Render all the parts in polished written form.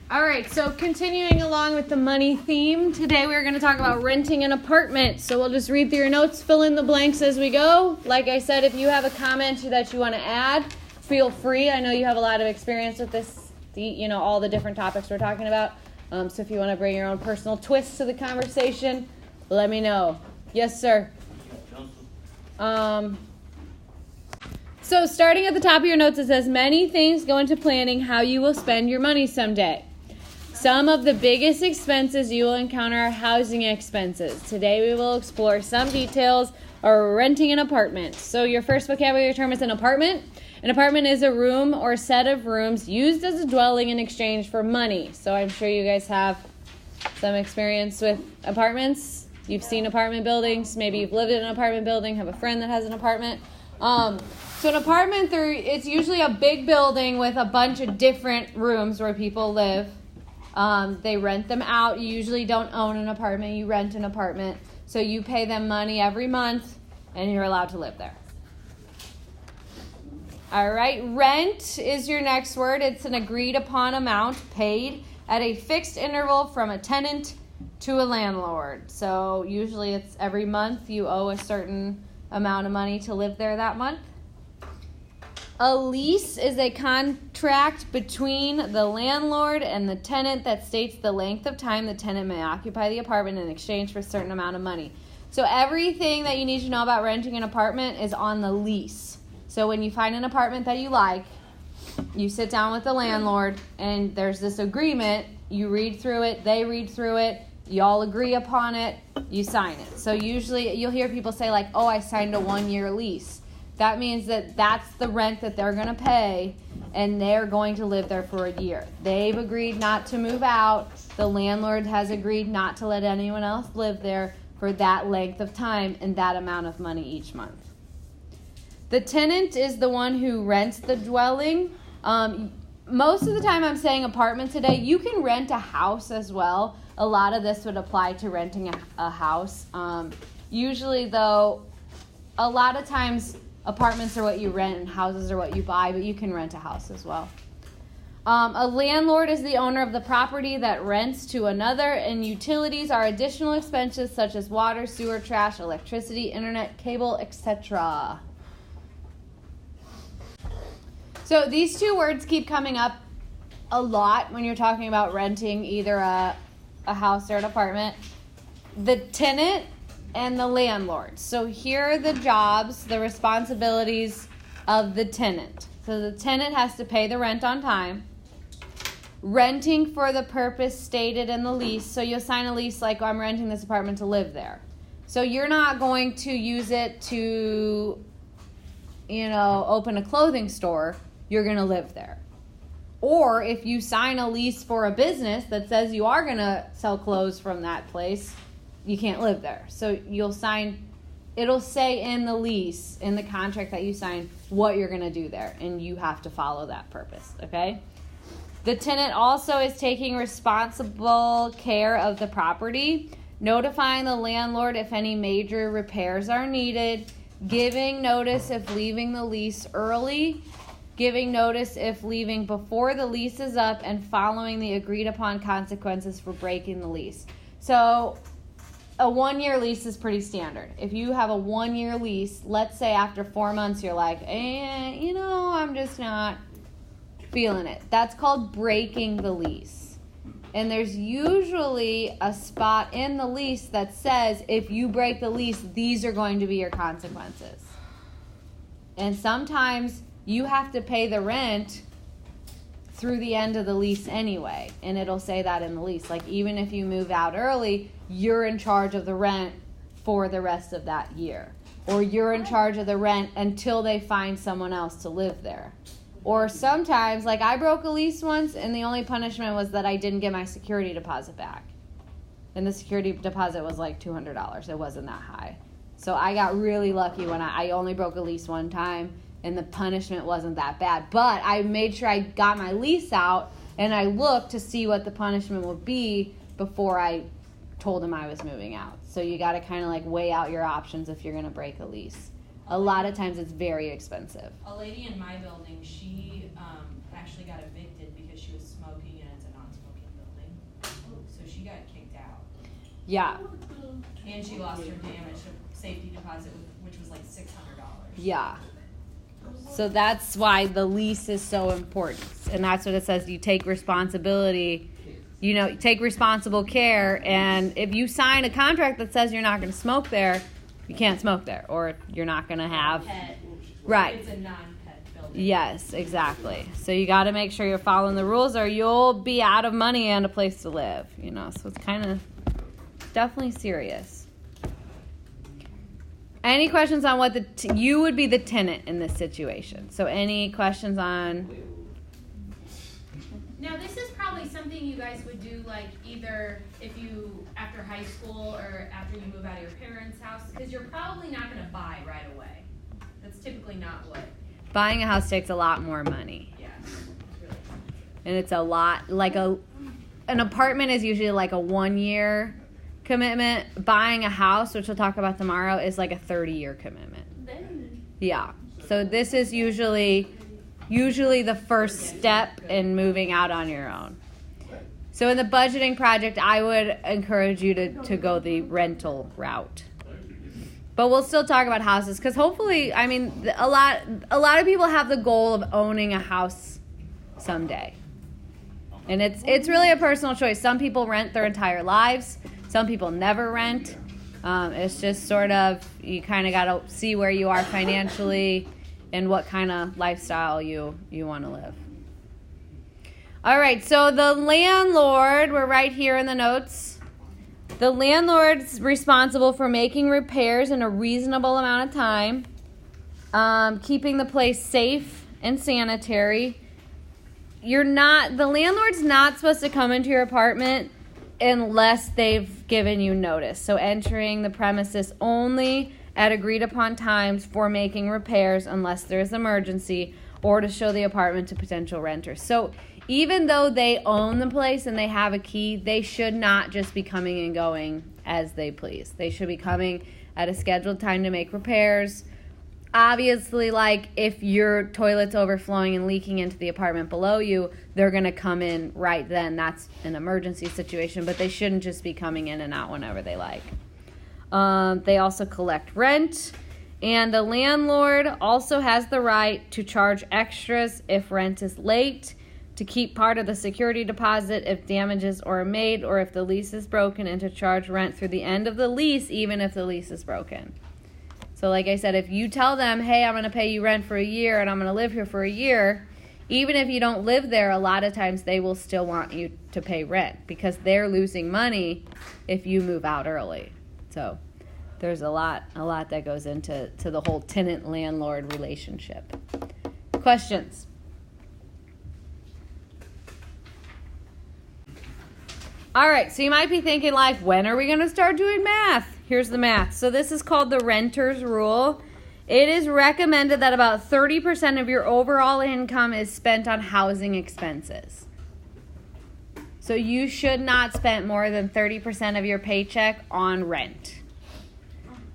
All right, so continuing along with the money theme, today we're going to talk about renting an apartment. So we'll just read through your notes, fill in the blanks as we go. Like I said, if you have a comment that you want to add, feel free. I know you have a lot of experience with this, all the different topics we're talking about. So if you want to bring your own personal twist to the conversation, let me know. Yes, sir. So starting at the top of your notes, it says, many things go into planning how you will spend your money someday. Some of the biggest expenses you will encounter are housing expenses. Today we will explore some details of renting an apartment. So your first vocabulary term is an apartment. An apartment is a room or set of rooms used as a dwelling in exchange for money. So I'm sure you guys have some experience with apartments. You've seen apartment buildings. Maybe you've lived in an apartment building, have a friend that has an apartment. So an apartment, it's usually a big building with a bunch of different rooms where people live. They rent them out. You usually don't own an apartment. You rent an apartment. So you pay them money every month, and you're allowed to live there. All right, rent is your next word. It's an agreed upon amount paid at a fixed interval from a tenant to a landlord. So usually it's every month you owe a certain amount of money to live there that month. A lease is a contract between the landlord and the tenant that states the length of time the tenant may occupy the apartment in exchange for a certain amount of money. So everything that you need to know about renting an apartment is on the lease. So when you find an apartment that you like, you sit down with the landlord and there's this agreement. You read through it, they read through it, you all agree upon it, you sign it. So usually you'll hear people say like, oh, I signed a 1-year lease. That means that that's the rent that they're going to pay, and they're going to live there for a year. They've agreed not to move out. The landlord has agreed not to let anyone else live there for that length of time and that amount of money each month. The tenant is the one who rents the dwelling. Most of the time I'm saying apartment today. You can rent a house as well. A lot of this would apply to renting a house. Usually, though, a lot of times apartments are what you rent and houses are what you buy, but you can rent a house as well. A landlord is the owner of the property that rents to another, and utilities are additional expenses such as water, sewer, trash, electricity, internet, cable, etc. So these two words keep coming up a lot when you're talking about renting either a house or an apartment. The tenant and the landlord. So here are the jobs, the responsibilities of the tenant. So the tenant has to pay the rent on time. Renting for the purpose stated in the lease. So you'll sign a lease like, I'm renting this apartment to live there. So you're not going to use it to, open a clothing store. You're going to live there. Or if you sign a lease for a business that says you are going to sell clothes from that place, you can't live there. So it'll say in the lease, in the contract that you sign, what you're going to do there. And you have to follow that purpose, okay? The tenant also is taking responsible care of the property, notifying the landlord if any major repairs are needed, giving notice if leaving the lease early, giving notice if leaving before the lease is up, and following the agreed upon consequences for breaking the lease. So a 1-year lease is pretty standard. If you have a 1-year lease, let's say after 4 months you're like, I'm just not feeling it. That's called breaking the lease. And there's usually a spot in the lease that says if you break the lease, these are going to be your consequences. And sometimes you have to pay the rent through the end of the lease anyway. And it'll say that in the lease. Like even if you move out early, you're in charge of the rent for the rest of that year. Or you're in charge of the rent until they find someone else to live there. Or sometimes, like I broke a lease once and the only punishment was that I didn't get my security deposit back. And the security deposit was like $200. It wasn't that high. So I got really lucky when I only broke a lease one time and the punishment wasn't that bad. But I made sure I got my lease out and I looked to see what the punishment would be before I told him I was moving out. So you got to kind of like weigh out your options if you're going to break a lease. A lot of times it's very expensive. A lady in my building, she actually got evicted because she was smoking, and it's a non-smoking got kicked out. Yeah. And she lost her damage safety deposit, which was like $600. Yeah. So that's why the lease is so important. And that's what it says. You take responsibility, take responsible care. And if you sign a contract that says you're not going to smoke there, you can't smoke there. Or you're not going to have... Pet. Right. It's a non-pet building. Yes, exactly. So you got to make sure you're following the rules or you'll be out of money and a place to live, So it's kind of definitely serious. Any questions on what you would be the tenant in this situation? So any questions on... Now this is probably something you guys would do like either if you, after high school or after you move out of your parents' house, because you're probably not going to buy right away. That's typically not what... Buying a house takes a lot more money. Yeah, it's really fun. And it's a lot, an apartment is usually like a 1-year commitment. Buying a house, which we'll talk about tomorrow, is like a 30-year commitment. Yeah. So this is usually the first step in moving out on your own. So in the budgeting project, I would encourage you to go the rental route. But we'll still talk about houses because hopefully, a lot of people have the goal of owning a house someday. And it's really a personal choice. Some people rent their entire lives. Some people never rent. It's just sort of, you kind of got to see where you are financially and what kind of lifestyle you want to live. All right, so the landlord, we're right here in the notes. The landlord's responsible for making repairs in a reasonable amount of time, keeping the place safe and sanitary. The landlord's not supposed to come into your apartment unless they've given you notice. So entering the premises only at agreed upon times for making repairs unless there's emergency or to show the apartment to potential renters. So even though they own the place and they have a key, they should not just be coming and going as they please. They should be coming at a scheduled time to make repairs. Obviously, like if your toilet's overflowing and leaking into the apartment below you, they're going to come in right then. That's an emergency situation, but they shouldn't just be coming in and out whenever they like. They also collect rent, and the landlord also has the right to charge extras if rent is late, to keep part of the security deposit if damages are made or if the lease is broken, and to charge rent through the end of the lease even if the lease is broken. So like I said, if you tell them, hey, I'm going to pay you rent for a year and I'm going to live here for a year, even if you don't live there, a lot of times they will still want you to pay rent because they're losing money if you move out early. So there's a lot that goes into the whole tenant-landlord relationship. Questions? All right, so you might be thinking, like, when are we going to start doing math? Here's the math. So this is called the renter's rule. It is recommended that about 30% of your overall income is spent on housing expenses. So you should not spend more than 30% of your paycheck on rent.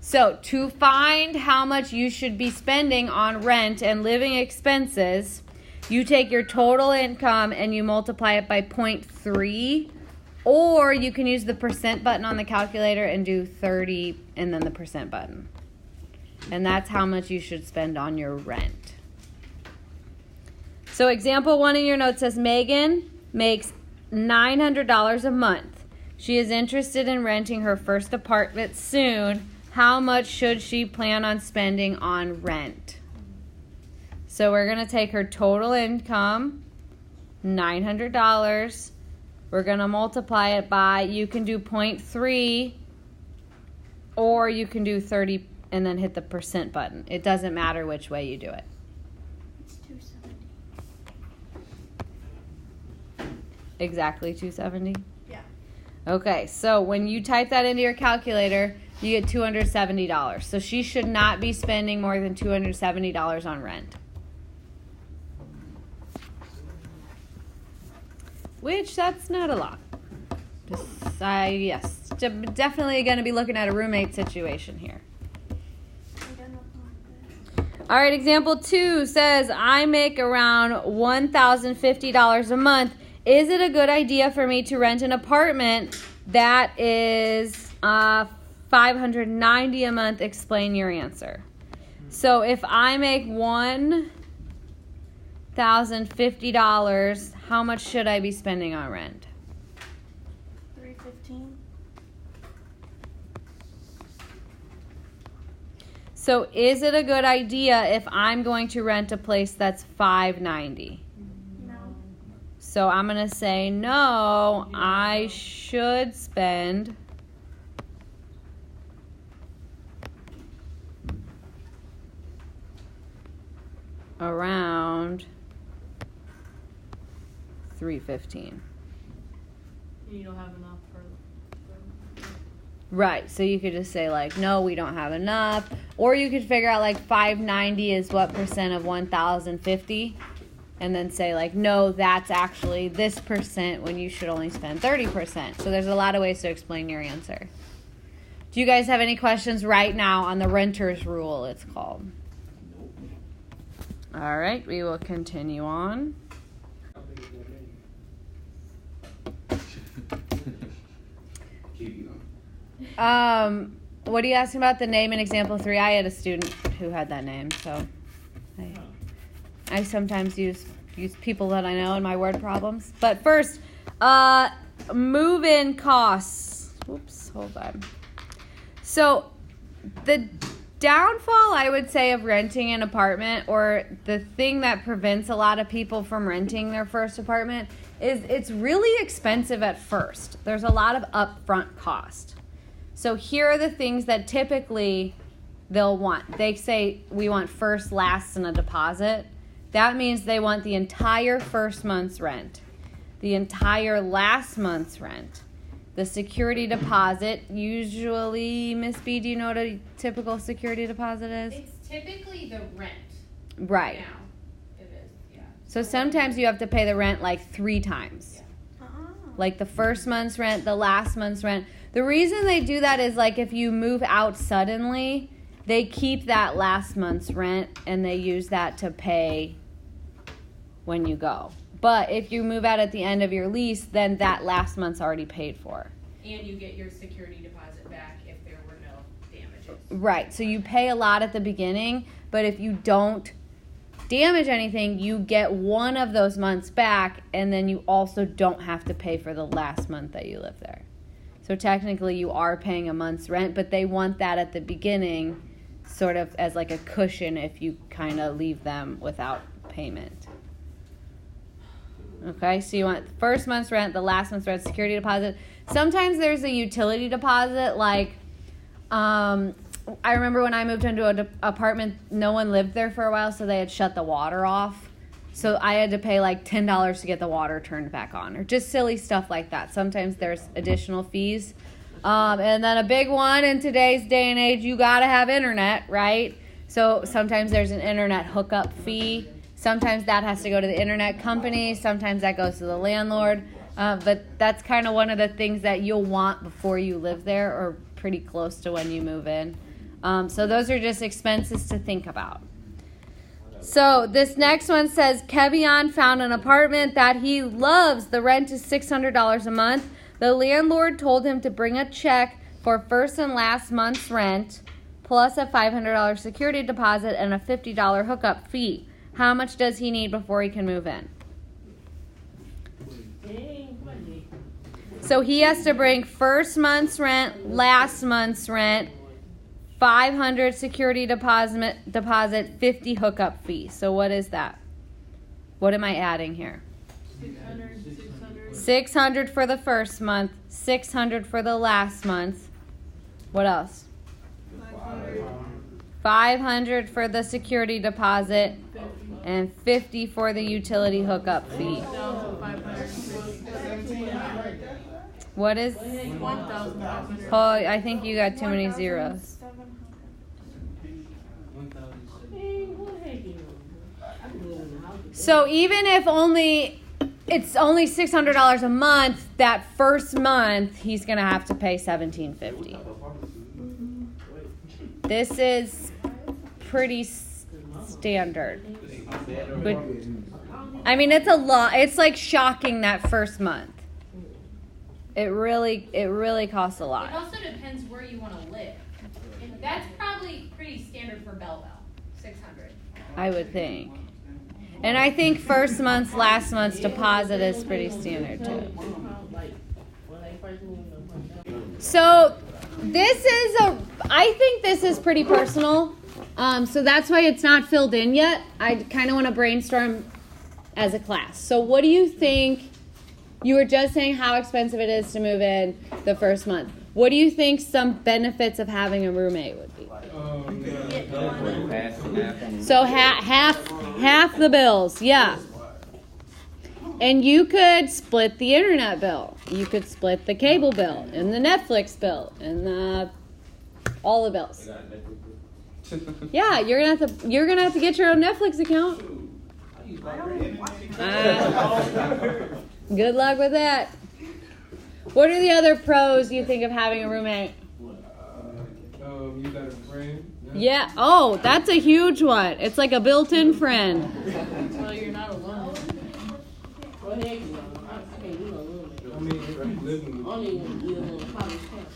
So to find how much you should be spending on rent and living expenses, you take your total income and you multiply it by 0.3. Or you can use the percent button on the calculator and do 30 and then the percent button. And that's how much you should spend on your rent. So example 1 in your note says Megan makes $900 a month. She is interested in renting her first apartment soon. How much should she plan on spending on rent? So we're going to take her total income, $900. We're going to multiply it by, you can do 0.3 or you can do 30 and then hit the percent button. It doesn't matter which way you do it. It's 270. Exactly 270? Yeah. Okay, so when you type that into your calculator, you get $270. So she should not be spending more than $270 on rent. Which, that's not a lot. Yes, definitely going to be looking at a roommate situation here. All right, example 2 says, I make around $1,050 a month. Is it a good idea for me to rent an apartment That is $590 a month. Explain your answer. So if I make $1,050, how much should I be spending on rent? $315. So is it a good idea if I'm going to rent a place that's $590? No. So I'm going to say no, I should spend around $315. You don't have enough for. Right, so you could just say like, no, we don't have enough. Or you could figure out like $590 is what percent of $1,050, and then say like, no, that's actually this percent when you should only spend 30%. So there's a lot of ways to explain your answer. Do you guys have any questions right now on the renter's rule, it's called? All right, we will continue on. What are you asking about the name in example 3? I had a student who had that name, so I sometimes use people that I know in my word problems. But first, move-in costs. Oops, hold on. So the downfall, I would say, of renting an apartment, or the thing that prevents a lot of people from renting their first apartment, is it's really expensive at first. There's a lot of upfront cost. So here are the things that typically they'll want. They say we want first, last, and a deposit. That means they want the entire first month's rent, the entire last month's rent, the security deposit. Usually, Miss B, do you know what a typical security deposit is? It's typically the rent. Right. Now, it is, yeah. So sometimes you have to pay the rent like 3 times. Like the first month's rent, the last month's rent. The reason they do that is like if you move out suddenly, they keep that last month's rent and they use that to pay when you go. But if you move out at the end of your lease, then that last month's already paid for. And you get your security deposit back if there were no damages. Right. So you pay a lot at the beginning, but if you don't damage anything, you get one of those months back, and then you also don't have to pay for the last month that you live there. So technically you are paying a month's rent, but they want that at the beginning sort of as like a cushion if you kind of leave them without payment. Okay, so you want the first month's rent, the last month's rent, security deposit. Sometimes there's a utility deposit, like I remember when I moved into an apartment, no one lived there for a while, so they had shut the water off. So I had to pay like $10 to get the water turned back on, or just silly stuff like that. Sometimes there's additional fees. And then a big one in today's day and age, you got to have internet, right? So sometimes there's an internet hookup fee. Sometimes that has to go to the internet company. Sometimes that goes to the landlord. But that's kind of one of the things that you'll want before you live there, or pretty close to when you move in. So those are just expenses to think about. So this next one says, Kevion found an apartment that he loves. The rent is $600 a month. The landlord told him to bring a check for first and last month's rent, plus a $500 security deposit and a $50 hookup fee. How much does he need before he can move in? So he has to bring first month's rent, last month's rent, $500 security deposit, 50 hookup fee. So what is that? What am I adding here? 600 for the first month, 600 for the last month. What else? 500 for the security deposit and 50 for the utility hookup fee. What is? Oh, I think you got too many zeros. So even if it's only $600 a month, that first month he's gonna have to pay $1,750. This is pretty standard. But I mean, it's a lot. It's like shocking that first month. It really costs a It lot. also depends where you want to live. And that's probably pretty standard for Belleville, 600. I would think. And I think first month's, last month's deposit is pretty standard too. So I think this is pretty personal. So that's why it's not filled in yet. I kind of want to brainstorm as a class. So what do you think? You were just saying how expensive it is to move in the first month. What do you think some benefits of having a roommate would be? So half the bills, yeah. And you could split the internet bill. You could split the cable bill and the Netflix bill and all the bills. Yeah, you're gonna have to get your own Netflix account. Good luck with that. What are the other pros you think of having a roommate? You got a friend. Yeah. Oh, that's a huge one. It's like a built-in friend. Well, you're not alone. Well, heck no. I can't do no roommate. I mean, if you living with Only when you live on college campus.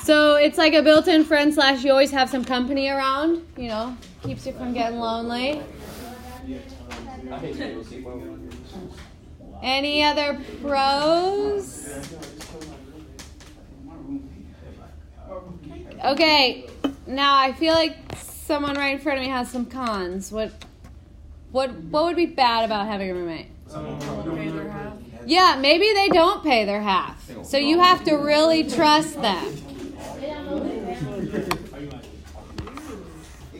So it's like a built-in friend / you always have some company around, keeps you from getting lonely. Any other pros? Okay, now I feel like someone right in front of me has some cons. What would be bad about having a roommate? Pay their half. Yeah, maybe they don't pay their half. So you have to really trust them.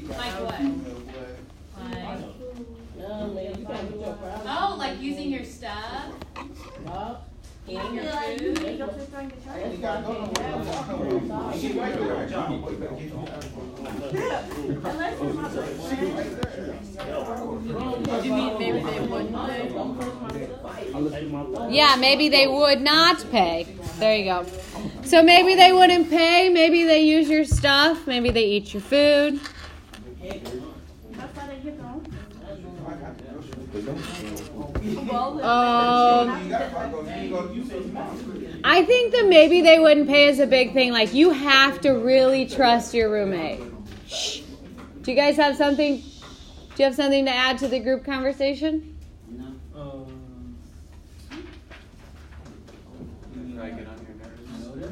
Like what? Oh, like using your stuff? Eating your food? You mean maybe they wouldn't pay? Yeah, maybe they would not pay. There you go. So maybe they wouldn't pay, maybe they use your stuff, maybe they eat your food. I think that maybe they wouldn't pay is a big thing. Like, you have to really trust your roommate. Shh. Do you guys have something? Do you have something to add to the group conversation?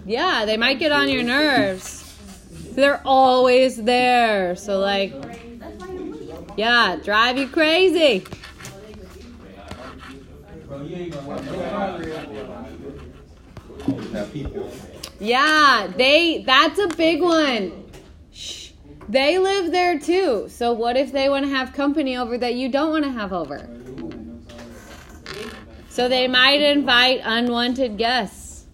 Yeah, they might get on your nerves. They're always there. So, like, yeah, drive you crazy. Yeah, that's a big one. Shh. They live there too. So what if they want to have company over that you don't want to have over? So they might invite unwanted guests.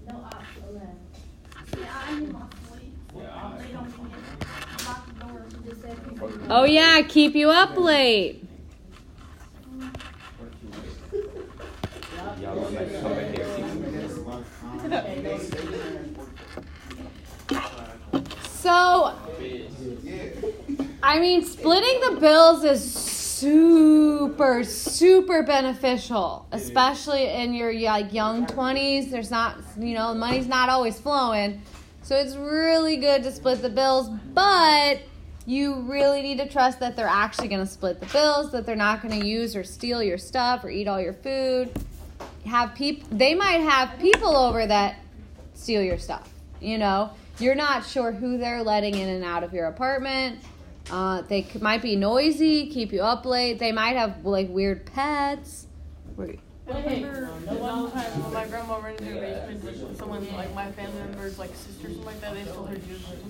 Oh yeah, keep you up late. So, I mean, splitting the bills is super, super beneficial, especially in your young 20s. There's not, money's not always flowing. So it's really good to split the bills, but you really need to trust that they're actually going to split the bills, that they're not going to use or steal your stuff or eat all your food. They might have people over that steal your stuff, You're not sure who they're letting in and out of your apartment. They might be noisy, keep you up late. They might have weird pets. I remember the one time when my grandma rented her basement with someone my family members, sisters, something like that. They stole her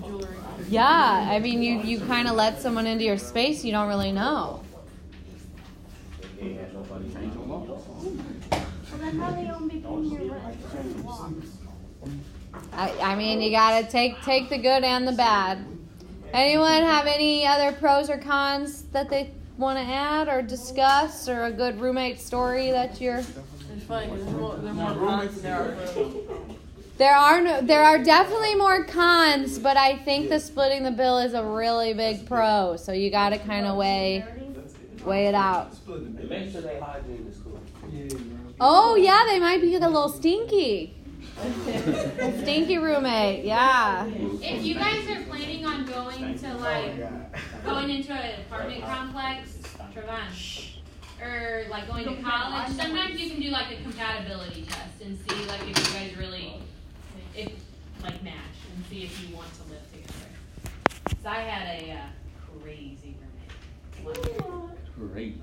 jewelry. Yeah, I mean, you kind of let someone into your space you don't really know. Well, then how they only paying your rent certain walks? I mean, you gotta take the good and the bad. Anyone have any other pros or cons that they want to add or discuss, or a good roommate story that you're... It's funny because they're more cons than there are pros. There are definitely more cons, but I think the splitting the bill is a really big pro. So you got to kind of weigh it out. And make sure they hygiene is cool. Yeah, bro. Oh yeah, they might be a little stinky. Stinky roommate, yeah. If you guys are planning on going into going into an apartment complex, Trevon, or like going to college, sometimes you can do like a compatibility test and see like if you guys really match and see if you want to live together. 'Cause I had a crazy roommate. Great.